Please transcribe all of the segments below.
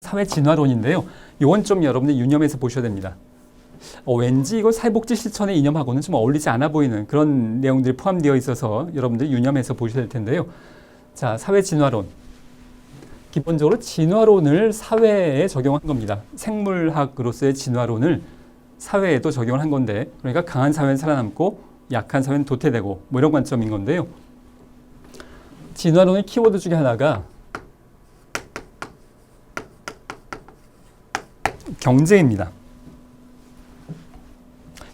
사회 진화론인데요. 이건 좀 여러분들 유념해서 보셔야 됩니다. 왠지 이거 사회복지 실천의 이념하고는 좀 어울리지 않아 보이는 그런 내용들이 포함되어 있어서 여러분들 유념해서 보셔야 될 텐데요. 자, 사회 진화론. 기본적으로 진화론을 사회에 적용한 겁니다. 생물학으로서의 진화론을 사회에도 적용을 한 건데, 그러니까 강한 사회는 살아남고 약한 사회는 도태되고 뭐 이런 관점인 건데요. 진화론의 키워드 중에 하나가 경쟁입니다.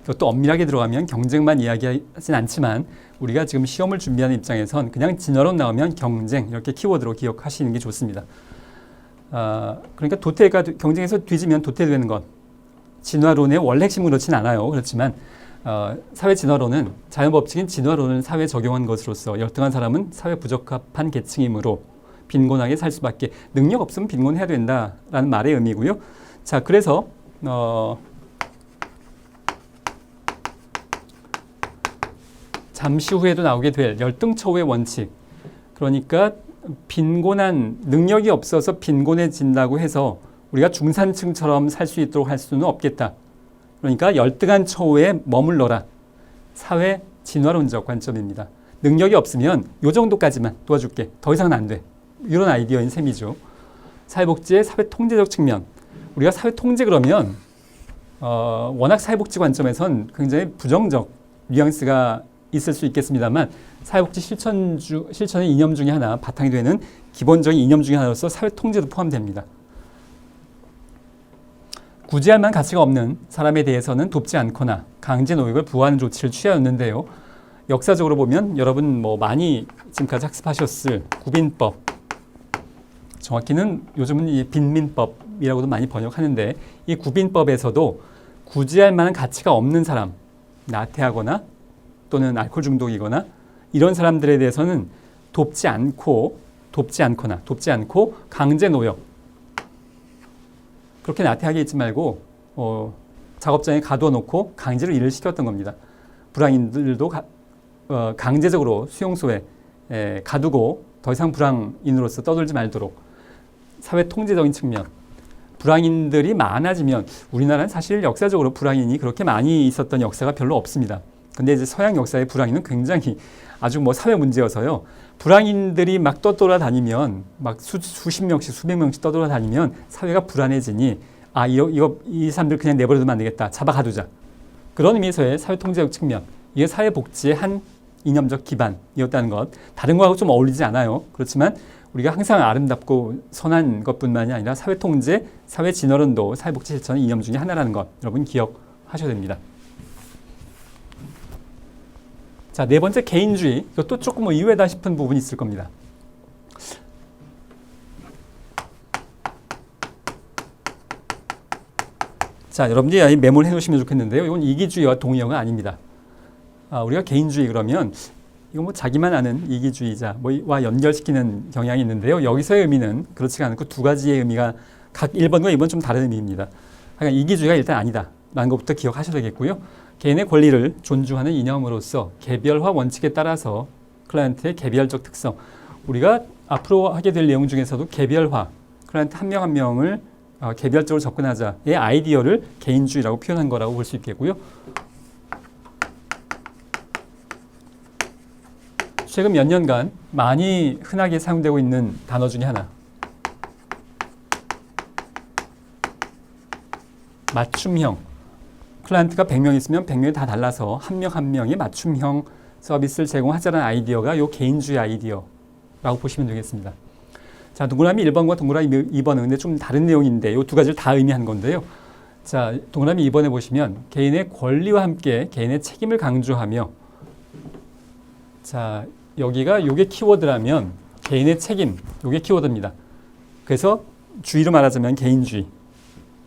이것도 엄밀하게 들어가면 경쟁만 이야기하진 않지만 우리가 지금 시험을 준비하는 입장에선 그냥 진화론 나오면 경쟁 이렇게 키워드로 기억하시는 게 좋습니다. 그러니까 도태가 경쟁에서 뒤지면 도태되는 것. 진화론의 원래 핵심은 그렇진 않아요. 그렇지만 사회 진화론은 자연법칙인 진화론을 사회에 적용한 것으로서 열등한 사람은 사회 부적합한 계층이므로 빈곤하게 살 수밖에 능력 없으면 빈곤해야 된다라는 말의 의미고요. 자, 그래서 잠시 후에도 나오게 될 열등처우의 원칙. 그러니까 빈곤한 능력이 없어서 빈곤해진다고 해서 우리가 중산층처럼 살 수 있도록 할 수는 없겠다. 그러니까 열등한 처우에 머물러라. 사회 진화론적 관점입니다. 능력이 없으면 요 정도까지만 도와줄게. 더 이상은 안 돼. 이런 아이디어인 셈이죠. 사회복지의 사회통제적 측면. 우리가 사회통제 그러면 워낙 사회복지 관점에선 굉장히 부정적 뉘앙스가 있을 수 있겠습니다만 사회복지 실천의 이념 중에 하나, 바탕이 되는 기본적인 이념 중에 하나로서 사회통제도 포함됩니다. 구제할 만한 가치가 없는 사람에 대해서는 돕지 않거나 강제 노역을 부과하는 조치를 취하였는데요. 역사적으로 보면 여러분 뭐 많이 지금까지 학습하셨을 구빈법, 정확히는 요즘은 이 빈민법이라고도 많이 번역하는데 이 구빈법에서도 구제할 만한 가치가 없는 사람, 나태하거나 또는 알코올 중독이거나 이런 사람들에 대해서는 돕지 않고 강제 노역, 그렇게 나태하게 있지 말고 작업장에 가둬 놓고 강제로 일을 시켰던 겁니다. 불황인들도 강제적으로 수용소에 가두고 더 이상 불황인으로서 떠돌지 말도록 사회 통제적인 측면. 불황인들이 많아지면 우리나라는 사실 역사적으로 불황인이 그렇게 많이 있었던 역사가 별로 없습니다. 근데 이제 서양 역사의 불황인은 굉장히 아주 뭐 사회 문제여서요. 불황인들이 막 떠돌아다니면 막 수십 명씩 수백 명씩 떠돌아다니면 사회가 불안해지니 이 사람들 그냥 내버려두면 안 되겠다. 잡아 가두자. 그런 의미에서의 사회 통제적 측면. 이게 사회 복지의 한 이념적 기반이었다는 것. 다른 거하고 좀 어울리지 않아요. 그렇지만 우리가 항상 아름답고 선한 것뿐만이 아니라 사회 통제, 사회 진화론도 사회 복지 실천의 이념 중에 하나라는 것. 여러분 기억하셔야 됩니다. 자, 네 번째 개인주의. 이것도 조금 뭐 의외다 싶은 부분이 있을 겁니다. 자, 여러분들이 메모를 해놓으시면 좋겠는데요. 이건 이기주의와 동의어가 아닙니다. 우리가 개인주의 그러면 이거 뭐 자기만 아는 이기주의자와 연결시키는 경향이 있는데요. 여기서의 의미는 그렇지가 않고 두 가지의 의미가 각 1번과 2번 좀 다른 의미입니다. 그러니까 이기주의가 일단 아니다 라는 것부터 기억하셔야 되겠고요. 개인의 권리를 존중하는 이념으로서 개별화 원칙에 따라서 클라이언트의 개별적 특성, 우리가 앞으로 하게 될 내용 중에서도 개별화, 클라이언트 한 명 한 명을 개별적으로 접근하자의 아이디어를 개인주의라고 표현한 거라고 볼 수 있겠고요. 최근 몇 년간 많이 흔하게 사용되고 있는 단어 중에 하나, 맞춤형. 클라이언트가 100명 있으면 100명이 다 달라서 한 명 한 명이 맞춤형 서비스를 제공하자는 아이디어가 요 개인주의 아이디어라고 보시면 되겠습니다. 자, 동그라미 1번과 동그라미 2번은 근데 좀 다른 내용인데 요 두 가지를 다 의미한 건데요. 자, 동그라미 2번에 보시면 개인의 권리와 함께 개인의 책임을 강조하며, 자, 여기가 요게 키워드라면 개인의 책임, 요게 키워드입니다. 그래서 주의로 말하자면 개인주의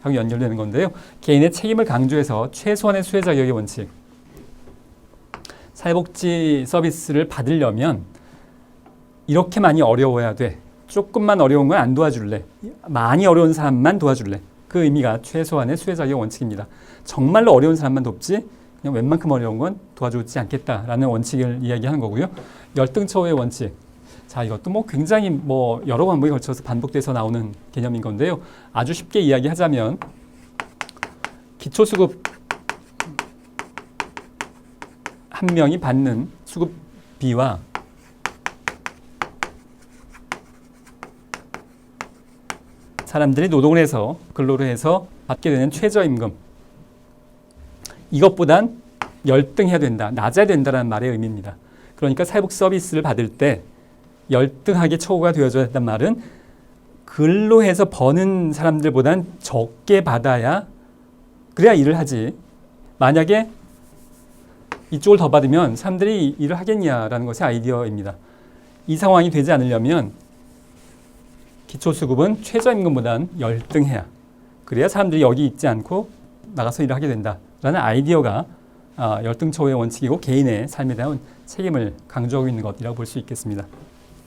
하고 연결되는 건데요. 개인의 책임을 강조해서 최소한의 수혜 자격의 원칙. 사회복지 서비스를 받으려면 이렇게 많이 어려워야 돼. 조금만 어려운 건 안 도와줄래. 많이 어려운 사람만 도와줄래. 그 의미가 최소한의 수혜 자격의 원칙입니다. 정말로 어려운 사람만 돕지 그냥 웬만큼 어려운 건 도와주지 않겠다라는 원칙을 이야기하는 거고요. 열등처우의 원칙. 자, 이것도 뭐 굉장히 뭐 여러 과목에 걸쳐서 반복돼서 나오는 개념인 건데요. 아주 쉽게 이야기하자면 기초수급 한 명이 받는 수급비와 사람들이 노동을 해서 근로를 해서 받게 되는 최저임금, 이것보단 열등해야 된다, 낮아야 된다는 말의 의미입니다. 그러니까 사회복 서비스를 받을 때 열등하게 처우가 되어줘야 한다는 말은 근로해서 버는 사람들보단 적게 받아야 그래야 일을 하지. 만약에 이쪽을 더 받으면 사람들이 일을 하겠냐라는 것이 아이디어입니다. 이 상황이 되지 않으려면 기초수급은 최저임금보단 열등해야, 그래야 사람들이 여기 있지 않고 나가서 일을 하게 된다라는 아이디어가 열등처우의 원칙이고 개인의 삶에 대한 책임을 강조하고 있는 것이라고 볼 수 있겠습니다.